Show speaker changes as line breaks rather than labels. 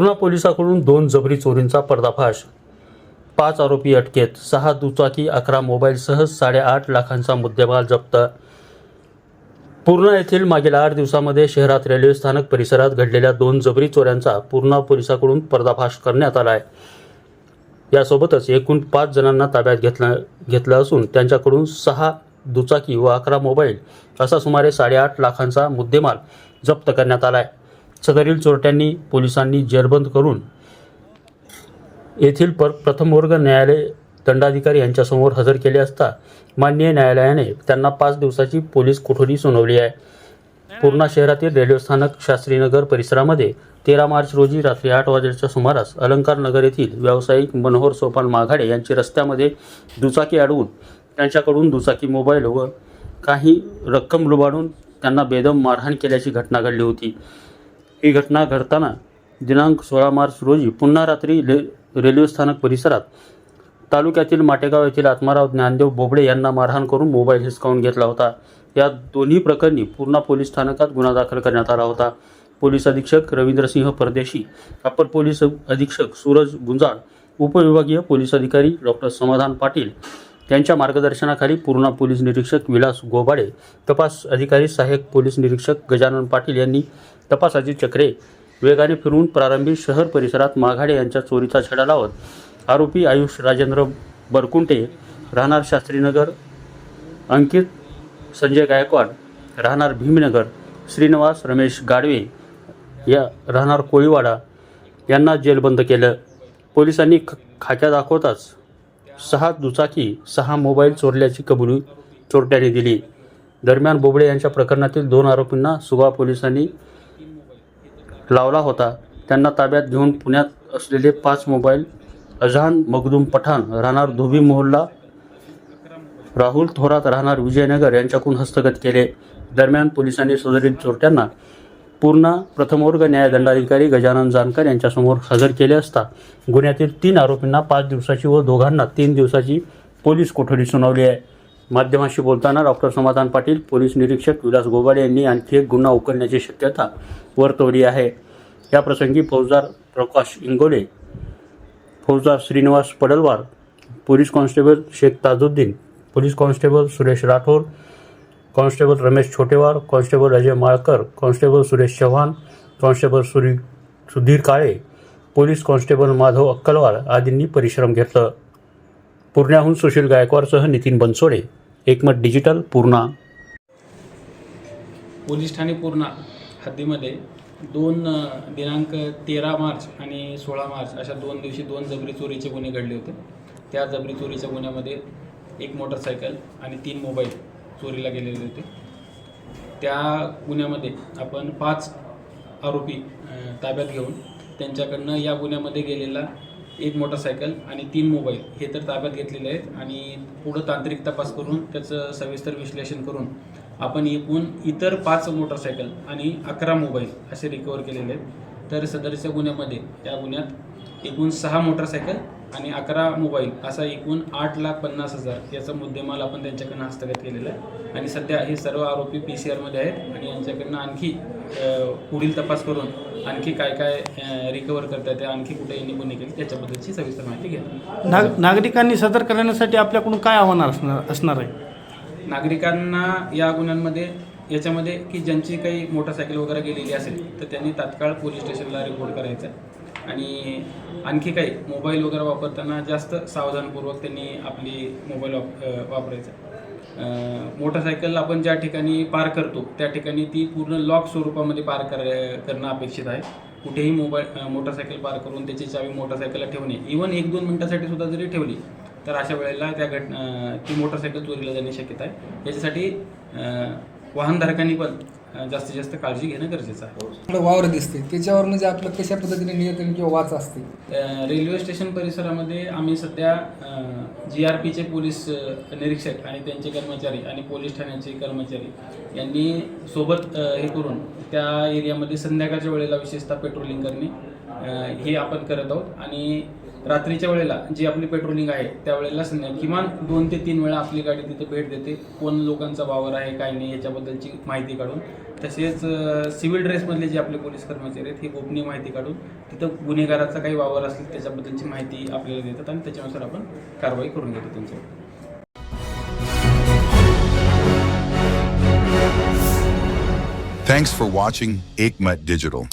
पूर्णा पोलिसांकडून 2 जबरी चोरींचा पर्दाफाश, 5 आरोपी अटकेत, 6 दुचाकी, 11 मोबाईलसह 8.5 लाखांचा मुद्देमाल जप्त. पूर्णा येथील मागील 8 दिवसांमध्ये शहरात रेल्वे स्थानक परिसरात घडलेल्या 2 जबरी चोऱ्यांचा पूर्णा पोलिसांकडून पर्दाफाश करण्यात आला आहे. यासोबतच एकूण 5 जणांना ताब्यात घेतलं असून त्यांच्याकडून 6 दुचाकी व 11 मोबाईल असा सुमारे 8.5 लाखांचा मुद्देमाल जप्त करण्यात आला आहे. सदरील चोरट्यांनी पोलिसांनी जेरबंद करून येथील प्रथम वर्ग न्यायालय दंडाधिकारी यांच्यासमोर हजर केले असता माननीय न्यायालयाने त्यांना 5 दिवसाची पोलीस कोठडी सुनावली आहे. पूर्णा शहरातील रेल्वे स्थानक शास्त्रीनगर परिसरामध्ये 13 मार्च रोजी रात्री 8 वाजेच्या सुमारास अलंकार नगर येथील व्यावसायिक मनोहर सोपान माघाडे यांची रस्त्यामध्ये दुचाकी अडवून त्यांच्याकडून दुचाकी मोबाईल व काही रक्कम लुबाडून त्यांना बेदम मारहाण केल्याची घटना घडली होती. ही घटना घडताना दिनांक 16 मार्च रोजी पुन्हा रात्री रेल्वे स्थानक परिसरात तालुक्यातील माटेगाव येथील आत्माराव ज्ञानदेव बोबडे यांना मारहाण करून मोबाईल हिसकावून घेतला होता. या दोन्ही प्रकरणी पूर्णा पोलीस स्थानकात गुन्हा दाखल करण्यात आला होता. पोलीस अधीक्षक रवींद्रसिंह परदेशी, अपर पोलीस अधीक्षक सूरज गुंजाळ, उपविभागीय पोलीस अधिकारी डॉक्टर समाधान पाटील यांच्या मार्गदर्शनाखाली पूर्णा पोलीस निरीक्षक विलास गोबाडे, तपास अधिकारी सहाय्यक पोलीस निरीक्षक गजानन पाटील यांनी तपासाची चक्रे वेगाने फिरवून प्रारंभी शहर परिसरात माघाडे यांच्या चोरीचा छडा लावत आरोपी आयुष राजेंद्र बरकुंटे राहणार शास्त्रीनगर, अंकित संजय गायकवाड राहणार भीमनगर, श्रीनिवास रमेश गाडवे या राहणार कोळीवाडा यांना जेलबंद केलं. पोलिसांनी खाक्या दाखवताच 6 दुचाकी 6 मोबाईल चोरल्याची कबुली चोरट्याने दिली. दरम्यान बोबडे यांच्या प्रकरणातील 2 आरोपींना सुगाव पोलिसांनी लावला होता. त्यांना ताब्यात घेऊन पुण्यात असलेले 5 मोबाईल अजहान मखदूम पठाण राहणार धोबी मोहल्ला, राहुल थोरात राहणार विजयनगर यांच्याकडून हस्तगत केले. दरम्यान पोलिसांनी सदरील चोरट्यांना पूर्णा प्रथमवर्ग न्यायदंडाधिकारी गजानन जानकर यांच्यासमोर हजर केले असता गुन्ह्यातील 3 आरोपींना 5 दिवसाची व दोघांना 3 दिवसाची पोलीस कोठडी सुनावली आहे. माध्यमांशी बोलताना डॉक्टर समाधान पाटील, पोलीस निरीक्षक विलास गोबाडे यांनी आणखी एक गुन्हा उकलण्याची शक्यता वर्तवली आहे. याप्रसंगी फौजदार प्रकाश इंगोले, फौजदार Shrinivas Padalwar, police constable Shaikh Tajuddin, police constable Suresh Rathod, constable Ramesh Chhotewar, constable Ajay Malkar, constable Suresh Chavan, constable Sudhir Kale, police constable Madhav Akkalwar आदींनी परिश्रम घेतलं. पूर्ण्याहून सुशील गायकवाडसह नितीन बनसोडे, एकमत डिजिटल, पूर्णा.
पोलीस ठाणे पूर्णा हद्दीमध्ये दिनांक 13 मार्च आणि 16 मार्च अशा 2 दिवशी 2 जबरी चोरीचे गुन्हे घडले होते. त्या जबरी चोरीच्या गुन्ह्यामध्ये 1 मोटरसायकल आणि 3 मोबाईल चोरीला गेलेले होते. त्या गुन्ह्यामध्ये आपण 5 आरोपी ताब्यात घेऊन त्यांच्याकडनं या गुन्ह्यामध्ये गेलेला 1 मोटरसायकल आणि 3 मोबाईल हे तर ताब्यात घेतलेले आहेत आणि पुढं तांत्रिक तपास करून त्याचं सविस्तर विश्लेषण करून आपण एकूण इतर 5 मोटरसायकल आणि 11 मोबाईल असे रिकवर केलेले आहेत. तर सदरच्या गुन्ह्यामध्ये या गुन्ह्यात एकूण 6 मोटरसायकल आणि 11 मोबाईल असा एकूण 8,50,000 याचा मुद्देमाल आपण त्यांच्याकडनं हस्तगत केलेला आहे. आणि सध्या हे सर्व आरोपी PCR मध्ये आहेत आणि यांच्याकडनं आणखी पुढील तपास करून आणखी काय काय रिकवर करता येते, आणखी कुठे यांनी गुन्हे केले त्याच्याबद्दलची सविस्तर माहिती घेणार.
नागरिकांनी सतर्क करण्यासाठी आपल्याकडून काय आव्हान असणार आहे?
नागरिकांना या गुन्ह्यांमध्ये याच्यामध्ये की ज्यांची काही मोटरसायकल वगैरे गेलेली असेल तर त्यांनी तात्काळ पोलीस स्टेशनला रिपोर्ट करायचं आणि आणखी काही मोबाईल वगैरे वापरताना जास्त सावधानपूर्वक त्यांनी आपली मोबाईल वापरायचा. मोटरसायकल आपण ज्या ठिकाणी पार्क करतो त्या ठिकाणी ती पूर्ण लॉक स्वरूपामध्ये पार्क करणं अपेक्षित आहे. कुठेही मोटरसायकल पार्क करून त्याची चावी मोटरसायकलला ठेवणे, इव्हन 1-2 मिनिटासाठी सुद्धा जरी ठेवली तर अशा वेळेला ती मोटरसायकल चोरीला जाण्याची शक्यता आहे. याच्यासाठी वाहनधारकांनी पण जास्तीत जास्त काळजी घेणं गरजेचं आहे.
वावर दिसते त्याच्यावर म्हणजे आपलं कशा पद्धतीने नियंत्रण किंवा वाच असते.
रेल्वे स्टेशन परिसरामध्ये आम्ही सध्या GRPचे पोलीस निरीक्षक आणि त्यांचे कर्मचारी आणि पोलीस ठाण्याचे कर्मचारी यांनी सोबत हे करून त्या एरियामध्ये संध्याकाळच्या वेळेला विशेषतः पेट्रोलिंग करणे हे आपण करत आहोत. आणि रात्रीच्या वेळेला जी आपली पेट्रोलिंग आहे त्यावेळेला किमान 2 ते 3 वेळा आपली गाडी तिथे भेट देते. कोण लोकांचा वावर आहे काय नाही याच्याबद्दलची माहिती काढून, तसेच सिव्हिल ड्रेसमधले जे आपले पोलीस कर्मचारी आहेत हे गोपनीय माहिती काढून तिथं गुन्हेगाराचा काही वावर असेल त्याच्याबद्दलची माहिती आपल्याला देतात आणि त्याच्यानुसार आपण कारवाई करून घेतो त्यांच्यावर.
Thanks for watching Ekmat Digital.